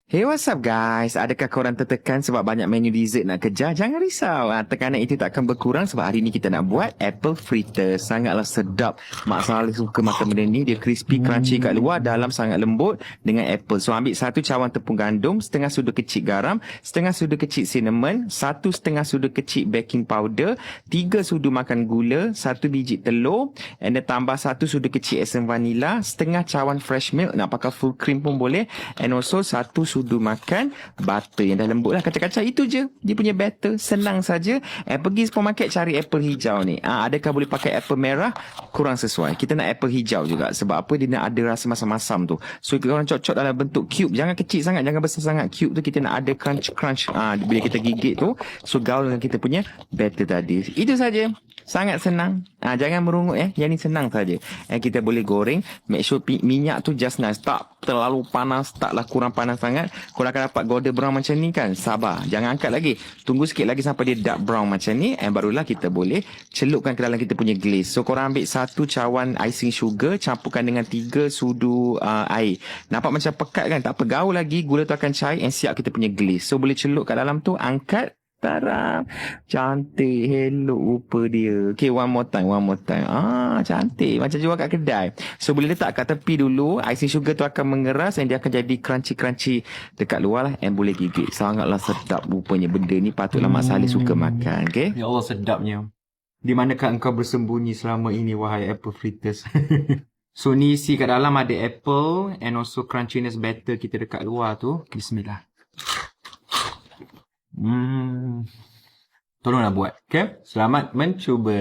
Hey, what's up guys? Adakah korang tertekan sebab banyak menu dessert nak kejar? Jangan risau. Tekanan itu tak akan berkurang sebab hari ni kita nak buat apple fritters. Sangatlah sedap. Mak Saleh suka makan benda ni. Dia crispy, crunchy kat luar, dalam sangat lembut dengan apple. So, ambil satu cawan tepung gandum, setengah sudu kecil garam, setengah sudu kecil cinnamon, satu setengah sudu kecil baking powder, 3 sudu makan gula, 1 biji telur, and then tambah 1 sudu kecil esen vanila, setengah cawan fresh milk, nak pakai full cream pun boleh, and also 1 sudu makan butter yang dah lembut lah. Kacang-kacang itu je dia punya batter, senang saja. Pergi supermarket cari apple hijau ni. Adakah boleh pakai apple merah? Kurang sesuai. Kita nak apple hijau juga. Sebab apa? Dia nak ada rasa masam-masam tu. So kita orang cocok dalam bentuk cube. Jangan kecil sangat, jangan besar sangat. Cube tu kita nak ada crunch-crunch bila kita gigit tu. So gaul dengan kita punya batter tadi. Itu saja. Sangat senang. Jangan merungut Yang ni senang saja. Kita boleh goreng. Make sure minyak tu just nice. Tak terlalu panas, taklah kurang panas sangat. Korang akan dapat golden brown macam ni kan. Sabar. Jangan angkat lagi. Tunggu sikit lagi sampai dia dark brown macam ni. Barulah kita boleh celupkan ke dalam kita punya glaze. So korang ambil 1 cawan icing sugar. Campurkan dengan 3 sudu air. Nampak macam pekat kan? Tak apa. Gaul lagi. Gula tu akan cair. And siap kita punya glaze. So boleh celup kat dalam tu. Angkat. Taram. Cantik. Hello rupa dia. Okay, one more time. Cantik. Macam jual kat kedai. So, boleh letak kat tepi dulu. Icing sugar tu akan mengeras and dia akan jadi crunchy-crunchy dekat luar lah. And boleh gigit. Sangatlah sedap rupanya benda ni. Patutlah Mak Saleh suka makan. Okay? Ya Allah, sedapnya. Di manakah engkau bersembunyi selama ini, wahai apple fritters? So, ni isi kat dalam ada apple and also crunchiness batter kita dekat luar tu. Bismillah. Tolonglah buat. Okay? Selamat mencuba.